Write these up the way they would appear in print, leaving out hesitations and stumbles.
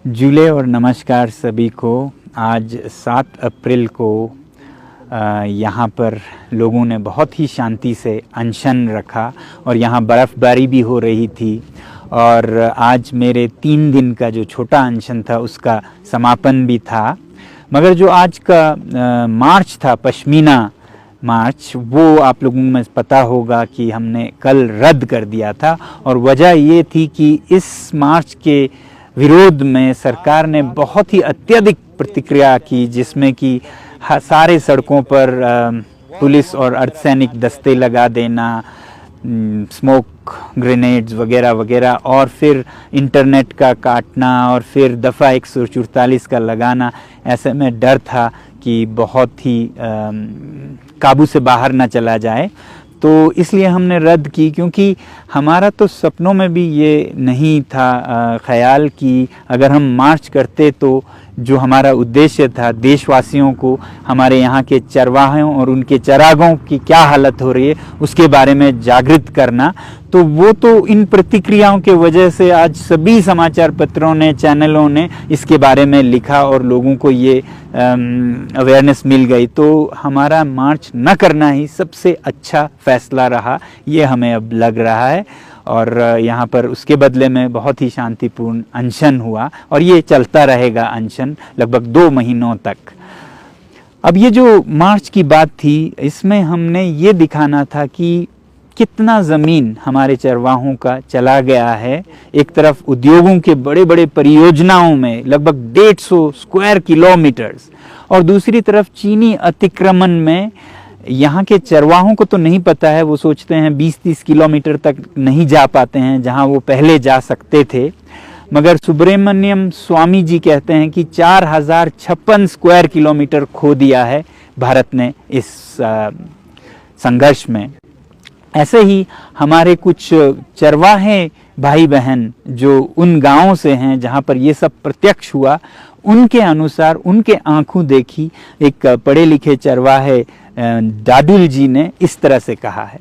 जुले और नमस्कार सभी को। आज 7 अप्रैल को यहाँ पर लोगों ने बहुत ही शांति से अनशन रखा और यहाँ बर्फ़बारी भी हो रही थी और आज मेरे 3 दिन का जो छोटा अनशन था उसका समापन भी था। मगर जो आज का मार्च था, पश्मीना मार्च, वो आप लोगों में पता होगा कि हमने कल रद्द कर दिया था और वजह ये थी कि इस मार्च के विरोध में सरकार ने बहुत ही अत्यधिक प्रतिक्रिया की, जिसमें कि सारे सड़कों पर पुलिस और अर्धसैनिक दस्ते लगा देना, स्मोक ग्रेनेड्स वगैरह वगैरह, और फिर इंटरनेट का काटना और फिर दफ़ा 144 का लगाना। ऐसे में डर था कि बहुत ही काबू से बाहर ना चला जाए, तो इसलिए हमने रद्द की। क्योंकि हमारा तो सपनों में भी ये नहीं था ख्याल कि अगर हम मार्च करते तो जो हमारा उद्देश्य था देशवासियों को, हमारे यहाँ के चरवाहों और उनके चरागाहों की क्या हालत हो रही है उसके बारे में जागृत करना, तो वो तो इन प्रतिक्रियाओं के वजह से आज सभी समाचार पत्रों ने, चैनलों ने इसके बारे में लिखा और लोगों को ये अवेयरनेस मिल गई। तो हमारा मार्च न करना ही सबसे अच्छा फैसला रहा, ये हमें अब लग रहा है। और यहाँ पर उसके बदले में बहुत ही शांतिपूर्ण अनशन हुआ और ये चलता रहेगा अनशन लगभग 2 महीनों तक। अब ये जो मार्च की बात थी, इसमें हमने ये दिखाना था कि कितना ज़मीन हमारे चरवाहों का चला गया है। एक तरफ उद्योगों के बड़े बड़े परियोजनाओं में लगभग 150 स्क्वायर किलोमीटर्स, और दूसरी तरफ चीनी अतिक्रमण में यहाँ के चरवाहों को तो नहीं पता है, वो सोचते हैं 20-30 किलोमीटर तक नहीं जा पाते हैं जहाँ वो पहले जा सकते थे। मगर सुब्रमण्यम स्वामी जी कहते हैं कि 4056 स्क्वायर किलोमीटर खो दिया है भारत ने इस संघर्ष में। ऐसे ही हमारे कुछ चरवाहे भाई बहन जो उन गांवों से हैं जहां पर ये सब प्रत्यक्ष हुआ, उनके अनुसार, उनके आंखों देखी एक पढ़े लिखे चरवाहे दादुल जी ने इस तरह से कहा है।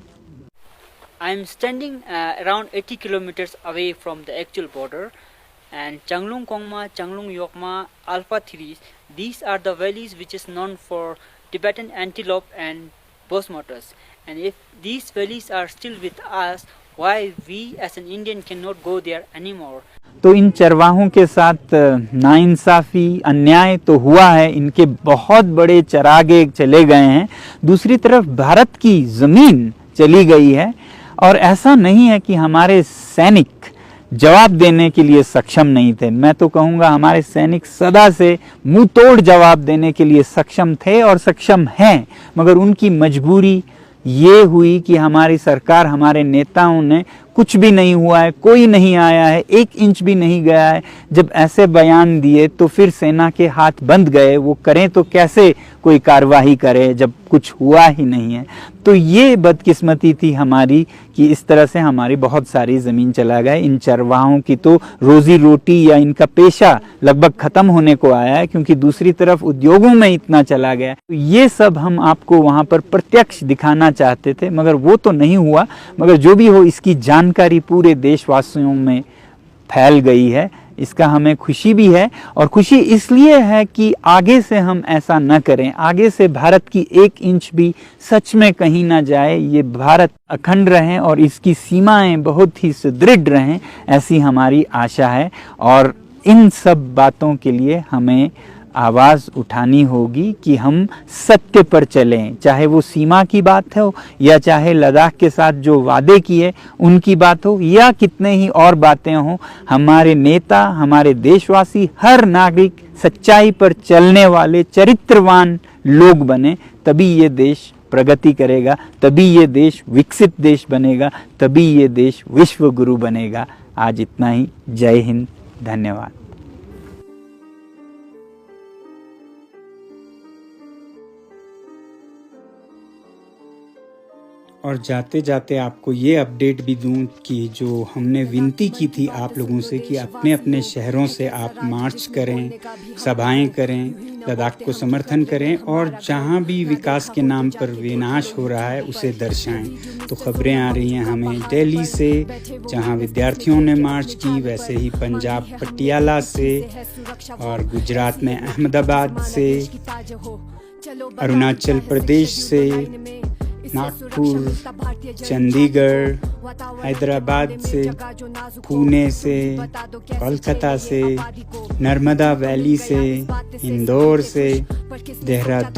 I am standing around 80 kilometers away from the actual border, and Changlung Kongma, Changlung Yokma, Alpha 3, these are the valleys which is known for Tibetan antelope and bush motors. And if these valleys are still with us, why we as an Indian cannot go there anymore? तो इन चरवाहों के साथ नाइंसाफ़ी, अन्याय तो हुआ है, इनके बहुत बड़े चरागे चले गए हैं, दूसरी तरफ भारत की ज़मीन चली गई है। और ऐसा नहीं है कि हमारे सैनिक जवाब देने के लिए सक्षम नहीं थे, मैं तो कहूँगा हमारे सैनिक सदा से मुंह तोड़ जवाब देने के लिए सक्षम थे और सक्षम हैं, मगर उनकी मजबूरी ये हुई कि हमारी सरकार, हमारे नेताओं ने कुछ भी नहीं हुआ है, कोई नहीं आया है, 1 इंच भी नहीं गया है, जब ऐसे बयान दिए तो फिर सेना के हाथ बंद गए। वो करें तो कैसे कोई कार्रवाई करे जब कुछ हुआ ही नहीं है। तो ये बदकिस्मती थी हमारी कि इस तरह से हमारी बहुत सारी ज़मीन चला गया। इन चरवाहों की तो रोज़ी रोटी या इनका पेशा लगभग ख़त्म होने को आया है, क्योंकि दूसरी तरफ उद्योगों में इतना चला गया। तो ये सब हम आपको वहाँ पर प्रत्यक्ष दिखाना चाहते थे, मगर वो तो नहीं हुआ। मगर जो भी हो, इसकी जानकारी पूरे देशवासियों में फैल गई है, इसका हमें खुशी भी है। और खुशी इसलिए है कि आगे से हम ऐसा न करें, आगे से भारत की 1 इंच भी सच में कहीं ना जाए, ये भारत अखंड रहें और इसकी सीमाएं बहुत ही सुदृढ़ रहें, ऐसी हमारी आशा है। और इन सब बातों के लिए हमें आवाज़ उठानी होगी कि हम सत्य पर चलें, चाहे वो सीमा की बात हो या चाहे लद्दाख के साथ जो वादे किए उनकी बात हो या कितने ही और बातें हों। हमारे नेता, हमारे देशवासी, हर नागरिक सच्चाई पर चलने वाले चरित्रवान लोग बने, तभी ये देश प्रगति करेगा, तभी ये देश विकसित देश बनेगा, तभी ये देश विश्व गुरु बनेगा। आज इतना ही। जय हिंद, धन्यवाद। और जाते जाते आपको ये अपडेट भी दूं कि जो हमने विनती की थी आप लोगों से कि अपने अपने शहरों से आप मार्च करें, सभाएं करें, लद्दाख को समर्थन करें और जहां भी विकास के नाम पर विनाश हो रहा है उसे दर्शाएं। तो खबरें आ रही हैं हमें दिल्ली से, जहां विद्यार्थियों ने मार्च की, वैसे ही पंजाब पटियाला से, और गुजरात में अहमदाबाद से, अरुणाचल प्रदेश से, नागपुर, चंडीगढ़, हैदराबाद से, पुणे से, कोलकाता से, नर्मदा वैली से, इंदौर से, देहरादून